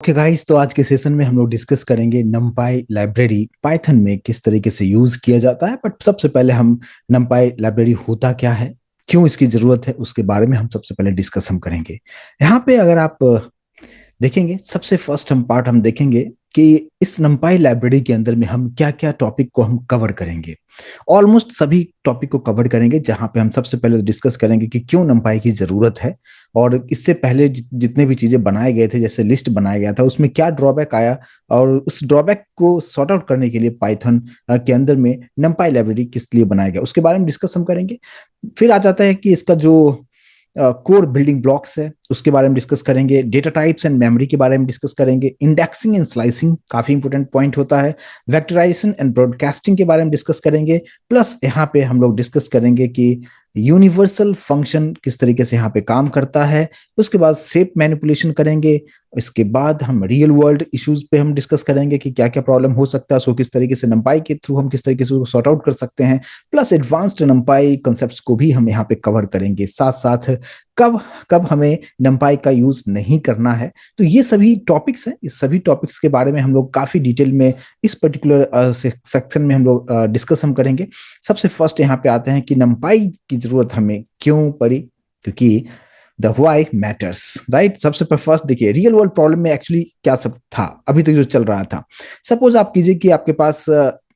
Okay guys, तो आज के सेशन में हम लोग डिस्कस करेंगे numpy लाइब्रेरी पाइथन में किस तरीके से यूज किया जाता है। बट सबसे पहले हम numpy लाइब्रेरी होता क्या है, क्यों इसकी जरूरत है, उसके बारे में हम सबसे पहले डिस्कस हम करेंगे। यहाँ पे अगर आप देखेंगे, सबसे फर्स्ट हम पार्ट हम देखेंगे कि इस numpy लाइब्रेरी के अंदर में हम क्या क्या टॉपिक को हम कवर करेंगे। ऑलमोस्ट सभी टॉपिक को कवर करेंगे, जहां पे हम सबसे पहले डिस्कस करेंगे कि क्यों numpy की जरूरत है, और इससे पहले जितने भी चीजें बनाए गए थे, जैसे लिस्ट बनाया गया था, उसमें क्या ड्रॉबैक आया, और उस ड्रॉबैक को सॉर्ट आउट करने के लिए पाइथन के अंदर में numpy लाइब्रेरी किस लिए बनाया गया, उसके बारे में डिस्कस हम करेंगे। फिर आ जाता है कि इसका जो कोर बिल्डिंग ब्लॉक्स है, उसके बारे में डिस्कस करेंगे। डेटा टाइप्स एंड मेमोरी के बारे में डिस्कस करेंगे। इंडेक्सिंग एंड स्लाइसिंग काफी इंपोर्टेंट पॉइंट होता है। वेक्टराइजेशन एंड ब्रॉडकास्टिंग के बारे में डिस्कस करेंगे। प्लस यहाँ पे हम लोग डिस्कस करेंगे कि यूनिवर्सल फंक्शन किस तरीके से यहाँ पे काम करता है। उसके बाद शेप मैनिपुलेशन करेंगे। इसके बाद हम रियल वर्ल्ड इश्यूज पे हम डिस्कस करेंगे कि क्या क्या प्रॉब्लम हो सकता है, सो किस तरीके से numpy के थ्रू हम किस तरीके से सॉर्ट आउट कर सकते हैं। प्लस एडवांस्ड numpy कॉन्सेप्ट्स को भी हम यहाँ पे कवर करेंगे। साथ साथ कब कब हमें numpy का यूज नहीं करना है। तो ये सभी टॉपिक्स हैं, इस सभी टॉपिक्स के बारे में हम लोग काफी डिटेल में इस पर्टिकुलर सेक्शन में हम लोग डिस्कस हम करेंगे। सबसे फर्स्ट यहाँ पे आते हैं कि numpy की जरूरत हमें क्यों पड़ी, क्योंकि द व्हाई मैटर्स, राइट। सबसे फर्स्ट देखिए, रियल वर्ल्ड प्रॉब्लम में एक्चुअली क्या सब था अभी तक जो चल रहा था। सपोज आप कीजिए कि आपके पास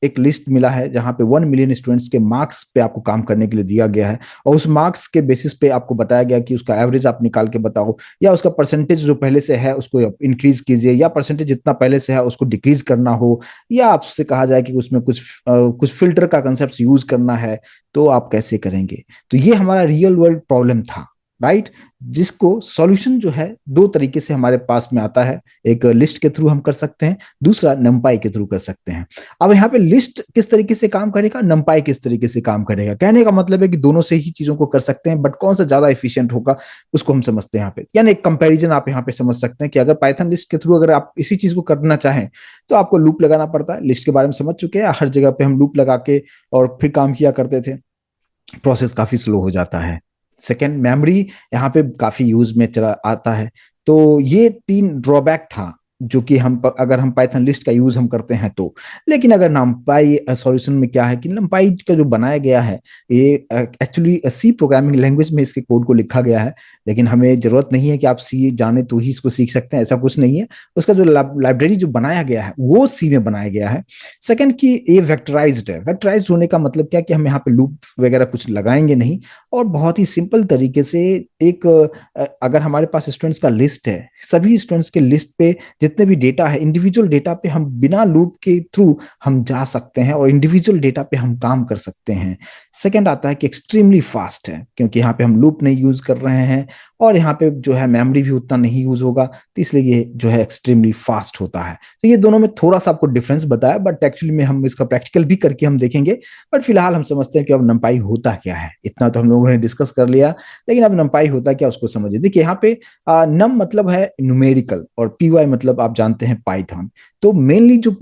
एक लिस्ट मिला है जहां पे 1 मिलियन स्टूडेंट्स के मार्क्स पे आपको काम करने के लिए दिया गया है, और उस मार्क्स के बेसिस पे आपको बताया गया कि उसका एवरेज आप निकाल के बताओ, या उसका परसेंटेज जो पहले से है उसको इंक्रीज कीजिए, या परसेंटेज जितना पहले से है उसको डिक्रीज करना हो, या आपसे कहा जाए कि उसमें कुछ फिल्टर का कंसेप्ट यूज करना है, तो आप कैसे करेंगे। तो ये हमारा रियल वर्ल्ड प्रॉब्लम था, राइट। जिसको सॉल्यूशन जो है दो तरीके से हमारे पास में आता है। एक लिस्ट के थ्रू हम कर सकते हैं, दूसरा numpy के थ्रू कर सकते हैं। अब यहाँ पे लिस्ट किस तरीके से काम करेगा, numpy किस तरीके से काम करेगा, कहने का मतलब है कि दोनों से ही चीजों को कर सकते हैं, बट कौन सा ज्यादा एफिशिएंट होगा उसको हम समझते हैं यहाँ पे। यानी एक कंपैरिजन आप यहाँ पे समझ सकते हैं कि अगर पाइथन लिस्ट के थ्रू अगर आप इसी चीज को करना चाहें तो आपको लूप लगाना पड़ता है। लिस्ट के बारे में समझ चुके हैं, हर जगह पे हम लूप लगा के और फिर काम किया करते थे, प्रोसेस काफी स्लो हो जाता है। सेकेंड, मेमोरी यहाँ पे काफी यूज में चला आता है। तो ये तीन ड्रॉबैक था जो कि अगर हम पाइथन लिस्ट का यूज हम करते हैं तो। लेकिन अगर numpy सॉल्यूशन में क्या है कि numpy का जो बनाया गया है, ये एक्चुअली सी प्रोग्रामिंग लैंग्वेज में इसके कोड को लिखा गया है। लेकिन हमें जरूरत नहीं है कि आप सी जाने तो ही इसको सीख सकते हैं, ऐसा कुछ नहीं है। उसका जो लाइब्रेरी जो बनाया गया है वो सी में बनाया गया है। सेकंड कि ये वेक्टराइज्ड है। वेक्टराइज्ड होने का मतलब क्या कि हम यहाँ पे लूप वगैरह कुछ लगाएंगे नहीं, और बहुत ही सिंपल तरीके से एक अगर हमारे पास स्टूडेंट्स का लिस्ट है, सभी स्टूडेंट्स के लिस्ट पे जितने भी डेटा है, इंडिविजुअल डेटा पे हम बिना लूप के थ्रू हम जा सकते हैं और इंडिविजुअल डेटा पे हम काम कर सकते हैं। सेकंड आता है कि एक्सट्रीमली फास्ट है, क्योंकि यहाँ पे हम लूप नहीं यूज कर रहे हैं, और यहाँ पे जो है मेमोरी भी उतना नहीं यूज होगा, तो इसलिए ये जो है एक्सट्रीमली फास्ट होता है। तो ये दोनों में थोड़ा सा आपको डिफरेंस बताया, बट एक्चुअली में हम इसका प्रैक्टिकल भी करके हम देखेंगे। बट फिलहाल हम समझते हैं कि अब numpy होता क्या है। इतना तो हम लोगों ने डिस्कस कर लिया, लेकिन अब numpy होता क्या उसको समझिए। देखिए यहाँ पे नम मतलब है न्यूमेरिकल, और पी मतलब आप जानते हैं पाइथन। तो मेनली जो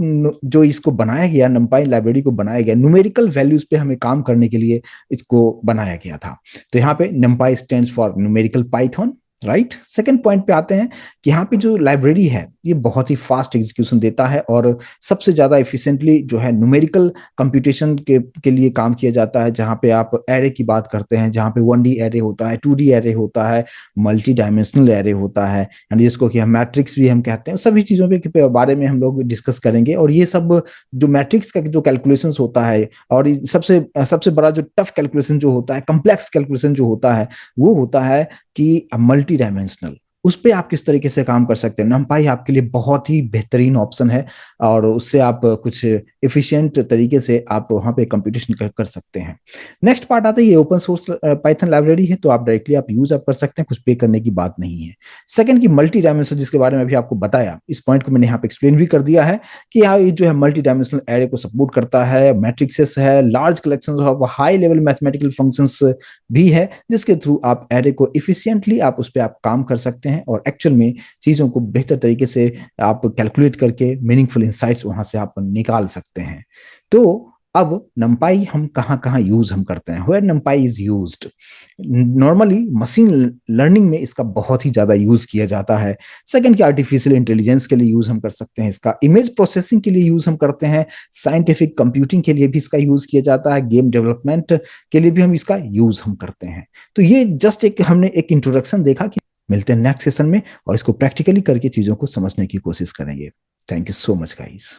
जो इसको बनाया गया, numpy लाइब्रेरी को बनाया गया न्यूमेरिकल वैल्यूज पे हमें काम करने के लिए इसको बनाया गया था। तो यहाँ पे numpy stands for numerical Python, right. Second point पे आते हैं कि यहाँ पे जो लाइब्रेरी है ये बहुत ही फास्ट एग्जीक्यूशन देता है, और सबसे ज्यादा एफिशिएंटली जो है न्यूमेरिकल कंप्यूटेशन के लिए काम किया जाता है। जहाँ पे आप एरे की बात करते हैं, जहाँ पे 1D एरे होता है, 2D एरे होता है, मल्टी डायमेंशनल एरे होता है, यानी जिसको कि हम मैट्रिक्स भी हम कहते हैं। सभी चीजों के बारे में हम लोग डिस्कस करेंगे। और ये सब जो मैट्रिक्स का जो कैलकुलेशन होता है, और सबसे सबसे बड़ा जो टफ कैलकुलेशन जो होता है, कम्प्लेक्स कैलकुलेशन जो होता है, वो होता है कि मल्टी डायमेंशनल। उस पे आप किस तरीके से काम कर सकते हैं, numpy आपके लिए बहुत ही बेहतरीन ऑप्शन है, और उससे आप कुछ एफिशिएंट तरीके से आप वहां पे कंप्यूटेशन कर सकते हैं। नेक्स्ट पार्ट आता है, ये ओपन सोर्स पाइथन लाइब्रेरी है, तो आप डायरेक्टली आप यूज आप कर सकते हैं, कुछ पे करने की बात नहीं है। सेकंड की मल्टी डायमेंशनल, जिसके बारे में अभी आपको बताया, इस पॉइंट को मैंने यहाँ पे एक्सप्लेन भी कर दिया है कि यहाँ ये जो है मल्टी डायमेंशनल एरे को सपोर्ट करता है, मैट्रिक्सेस है, large collection of high level mathematical functions भी है, जिसके थ्रू आप एरे को इफिशिएंटली आप उस पर आप काम कर सकते हैं, और एक्चुअल में चीजों को बेहतर तरीके से आप कैलकुलेट करके मीनिंगफुल इंसाइट्स वहां से आप निकाल सकते हैं। तो अब numpy हम कहाँ कहाँ यूज हम करते हैं, where numpy is used, normally machine learning में इसका बहुत ही ज्यादा यूज किया जाता है। सेकंड की आर्टिफिशियल इंटेलिजेंस के लिए यूज हम कर सकते हैं, इसका इमेज प्रोसेसिंग के लिए यूज हम करते हैं, साइंटिफिक कंप्यूटिंग के लिए भी इसका यूज किया जाता है, गेम डेवलपमेंट के लिए भी हम इसका यूज हम करते हैं। तो ये जस्ट एक हमने एक इंट्रोडक्शन देखा कि मिलते हैं नेक्स्ट सेशन में और इसको प्रैक्टिकली करके चीजों को समझने की कोशिश करेंगे। Thank you so much guys.